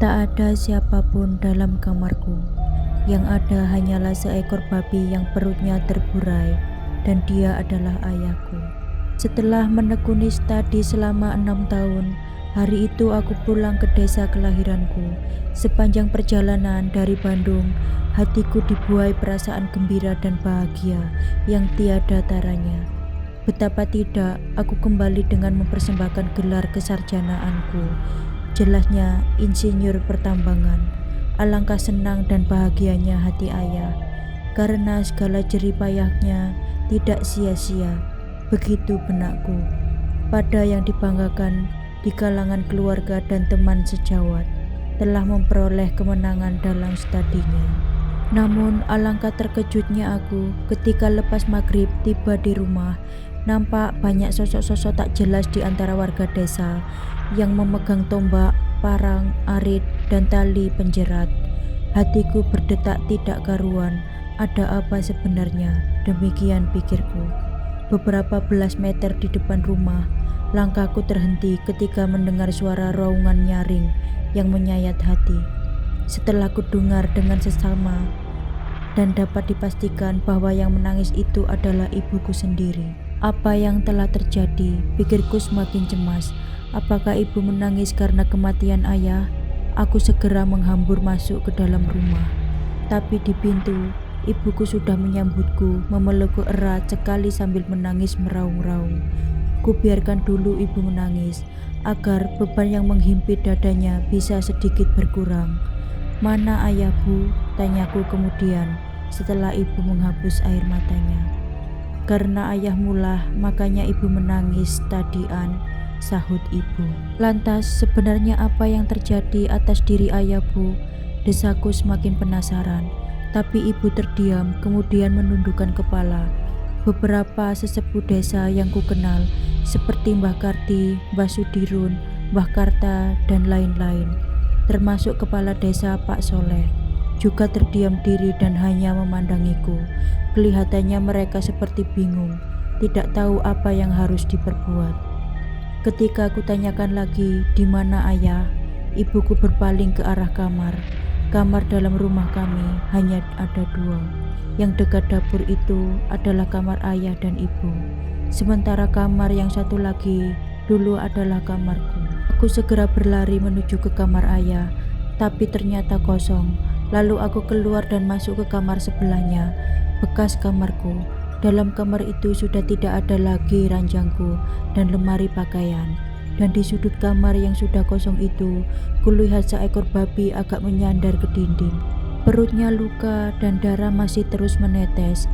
Tak ada siapapun dalam kamarku. Yang ada hanyalah seekor babi yang perutnya terburai, dan dia adalah ayahku. Setelah menekuni studi selama 6 tahun, hari itu aku pulang ke desa kelahiranku. Sepanjang perjalanan dari Bandung, hatiku dibuai perasaan gembira dan bahagia yang tiada taranya. Betapa tidak, aku kembali dengan mempersembahkan gelar kesarjanaanku. Jelasnya insinyur pertambangan. Alangkah senang dan bahagianya hati ayah, karena segala jerih payahnya tidak sia-sia. Begitu benakku, pada yang dibanggakan di kalangan keluarga dan teman sejawat, telah memperoleh kemenangan dalam studinya. Namun alangkah terkejutnya aku ketika lepas maghrib tiba di rumah. Nampak banyak sosok-sosok tak jelas di antara warga desa yang memegang tombak, parang, arit, dan tali penjerat. Hatiku berdetak tidak karuan. Ada apa sebenarnya? Demikian pikirku. Beberapa belas meter di depan rumah, langkahku terhenti ketika mendengar suara raungan nyaring yang menyayat hati. Setelah kudengar dengan seksama dan dapat dipastikan bahwa yang menangis itu adalah ibuku sendiri. Apa yang telah terjadi? Pikirku semakin cemas. Apakah ibu menangis karena kematian ayah? Aku segera menghambur masuk ke dalam rumah. Tapi di pintu, ibuku sudah menyambutku, memelukku erat sekali sambil menangis meraung-raung. Kubiarkan dulu ibu menangis, agar beban yang menghimpit dadanya bisa sedikit berkurang. Mana ayahku? Tanyaku kemudian, setelah ibu menghapus air matanya. Karena ayahmulah, makanya ibu menangis tadian, sahut ibu. Lantas sebenarnya apa yang terjadi atas diri ayahku? Desaku semakin penasaran, tapi ibu terdiam kemudian menundukkan kepala. Beberapa sesepuh desa yang kukenal seperti Mbah Karti, Mbah Sudirun, Mbah Karta, dan lain-lain, termasuk kepala desa Pak Soleh, juga terdiam diri dan hanya memandangiku. Kelihatannya mereka seperti bingung, tidak tahu apa yang harus diperbuat. Ketika aku tanyakan lagi, di mana ayah? Ibuku berpaling ke arah kamar. Kamar dalam rumah kami hanya ada 2. Yang dekat dapur itu adalah kamar ayah dan ibu. Sementara kamar yang satu lagi dulu adalah kamarku. Aku segera berlari menuju ke kamar ayah, tapi ternyata kosong. Lalu aku keluar dan masuk ke kamar sebelahnya, bekas kamarku. Dalam kamar itu sudah tidak ada lagi ranjangku dan lemari pakaian. Dan di sudut kamar yang sudah kosong itu, kulihat seekor babi agak menyandar ke dinding. Perutnya luka dan darah masih terus menetes.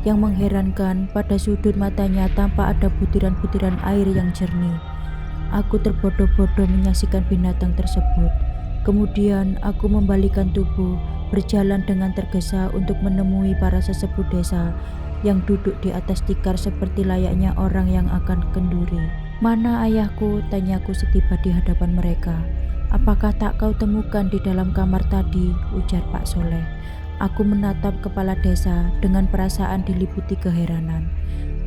Yang mengherankan, pada sudut matanya tampak ada butiran-butiran air yang jernih. Aku terbodoh-bodoh menyaksikan binatang tersebut. Kemudian aku membalikan tubuh, berjalan dengan tergesa untuk menemui para sesepuh desa yang duduk di atas tikar seperti layaknya orang yang akan kenduri. Mana ayahku? Tanyaku setiba di hadapan mereka. Apakah tak kau temukan di dalam kamar tadi? Ujar Pak Soleh. Aku menatap kepala desa dengan perasaan diliputi keheranan.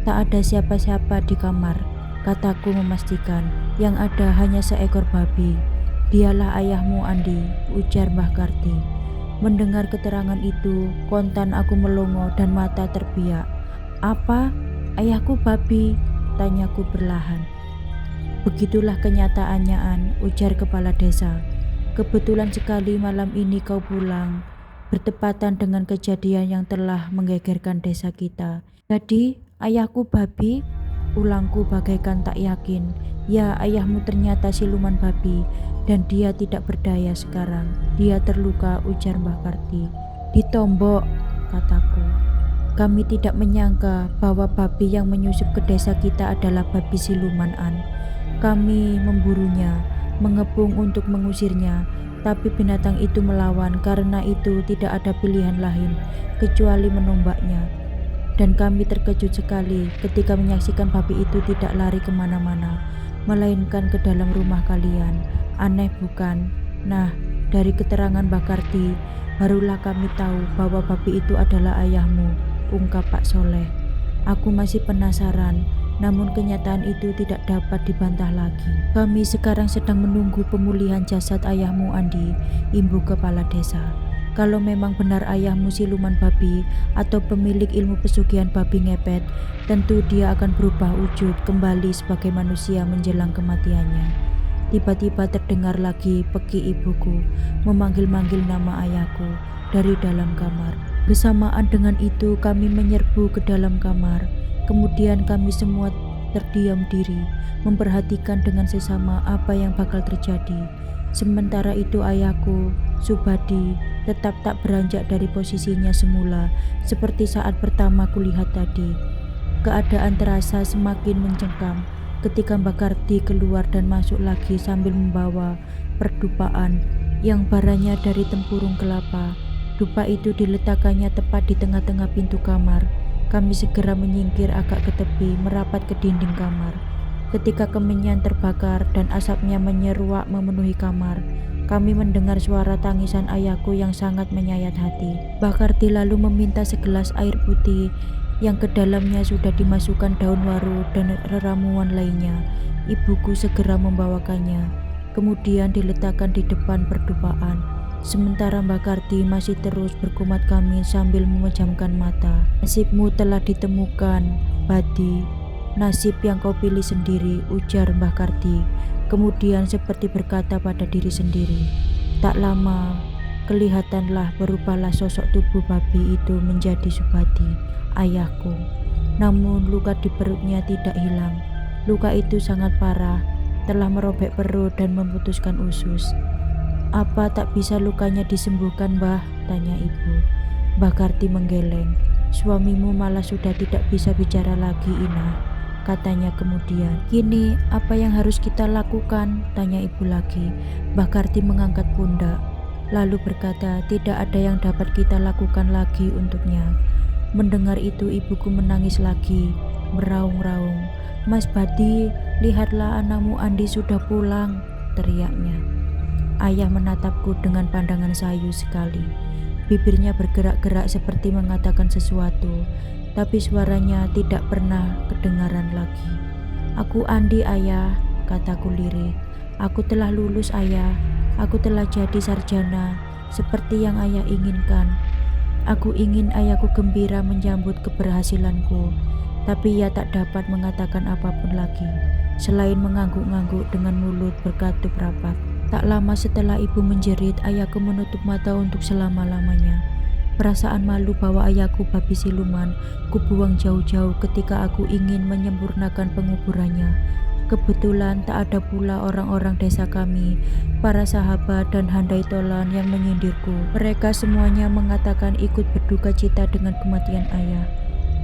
Tak ada siapa-siapa di kamar, kataku memastikan. Yang ada hanya seekor babi. Dialah ayahmu, Andi, ujar Mbah Karti. Mendengar keterangan itu, kontan aku melongo dan mata terbiak. Apa? Ayahku babi? Tanyaku perlahan. Begitulah kenyataannya, An, ujar kepala desa. Kebetulan sekali malam ini kau pulang, bertepatan dengan kejadian yang telah menggegerkan desa kita. Jadi, ayahku babi? Ulangku bagaikan tak yakin. Ya, ayahmu ternyata siluman babi, dan dia tidak berdaya sekarang. Dia terluka, ujar Mbah Karti. Ditombok, kataku. Kami tidak menyangka bahwa babi yang menyusup ke desa kita adalah babi siluman, An. Kami memburunya, mengepung untuk mengusirnya, tapi binatang itu melawan. Karena itu tidak ada pilihan lain kecuali menombaknya. Dan kami terkejut sekali ketika menyaksikan babi itu tidak lari kemana-mana, melainkan ke dalam rumah kalian. Aneh bukan? Nah, dari keterangan Mbah Karti, barulah kami tahu bahwa babi itu adalah ayahmu, ungkap Pak Soleh. Aku masih penasaran, namun kenyataan itu tidak dapat dibantah lagi. Kami sekarang sedang menunggu pemulihan jasad ayahmu Andi, Ibu Kepala Desa. Kalau memang benar ayahmu siluman babi atau pemilik ilmu pesugihan babi ngepet, tentu dia akan berubah wujud kembali sebagai manusia menjelang kematiannya. Tiba-tiba terdengar lagi peki ibuku memanggil-manggil nama ayahku dari dalam kamar. Bersamaan dengan itu kami menyerbu ke dalam kamar. Kemudian kami semua terdiam diri, memperhatikan dengan sesama apa yang bakal terjadi. Sementara itu ayahku, Subadi, tetap tak beranjak dari posisinya semula, seperti saat pertama kulihat tadi. Keadaan terasa semakin mencengkam ketika Mbak Karti keluar dan masuk lagi sambil membawa perdupaan yang baranya dari tempurung kelapa. Dupa itu diletakkannya tepat di tengah-tengah pintu kamar. Kami segera menyingkir agak ke tepi, merapat ke dinding kamar. Ketika kemenyan terbakar dan asapnya menyeruak memenuhi kamar, kami mendengar suara tangisan ayahku yang sangat menyayat hati. Mbak Karti lalu meminta segelas air putih yang ke dalamnya sudah dimasukkan daun waru dan reramuan lainnya. Ibuku segera membawakannya, kemudian diletakkan di depan perdupaan. Sementara Mbak Karti masih terus berkumat kami sambil memejamkan mata. Nasibmu telah ditemukan, Badi. Nasib yang kau pilih sendiri, ujar Mbah Karti. Kemudian seperti berkata pada diri sendiri. Tak lama, kelihatanlah berubahlah sosok tubuh babi itu menjadi Subadi, ayahku. Namun luka di perutnya tidak hilang. Luka itu sangat parah, telah merobek perut dan memutuskan usus. Apa tak bisa lukanya disembuhkan, Mbah? Tanya ibu. Mbah Karti menggeleng. Suamimu malah sudah tidak bisa bicara lagi, Ina, katanya kemudian. Kini apa yang harus kita lakukan? Tanya ibu lagi. Mbah Karti mengangkat pundak, lalu berkata tidak ada yang dapat kita lakukan lagi untuknya. Mendengar itu ibuku menangis lagi, meraung-raung. Mas Badi, lihatlah anakmu Andi sudah pulang, teriaknya. Ayah menatapku dengan pandangan sayu sekali. Bibirnya bergerak-gerak seperti mengatakan sesuatu, tapi suaranya tidak pernah kedengaran lagi. Aku Andi, ayah, kataku lirih. Aku telah lulus, ayah. Aku telah jadi sarjana, seperti yang ayah inginkan. Aku ingin ayahku gembira menyambut keberhasilanku, tapi ia tak dapat mengatakan apapun lagi, selain mengangguk-angguk dengan mulut berkatup rapat. Tak lama setelah ibu menjerit, ayahku menutup mata untuk selama-lamanya. Perasaan malu bahwa ayahku babi siluman kubuang jauh-jauh ketika aku ingin menyempurnakan penguburannya. Kebetulan tak ada pula orang-orang desa kami, para sahabat dan handai tolan yang menyindirku. Mereka semuanya mengatakan ikut berduka cita dengan kematian ayah,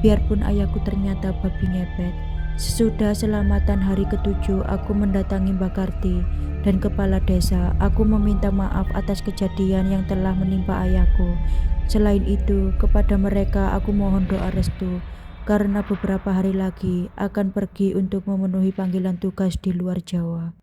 biarpun ayahku ternyata babi ngepet. Sesudah selamatan hari ke-7, aku mendatangi Mbak Karti dan kepala desa. Aku meminta maaf atas kejadian yang telah menimpa ayahku. Selain itu, kepada mereka aku mohon doa restu, karena beberapa hari lagi akan pergi untuk memenuhi panggilan tugas di luar Jawa.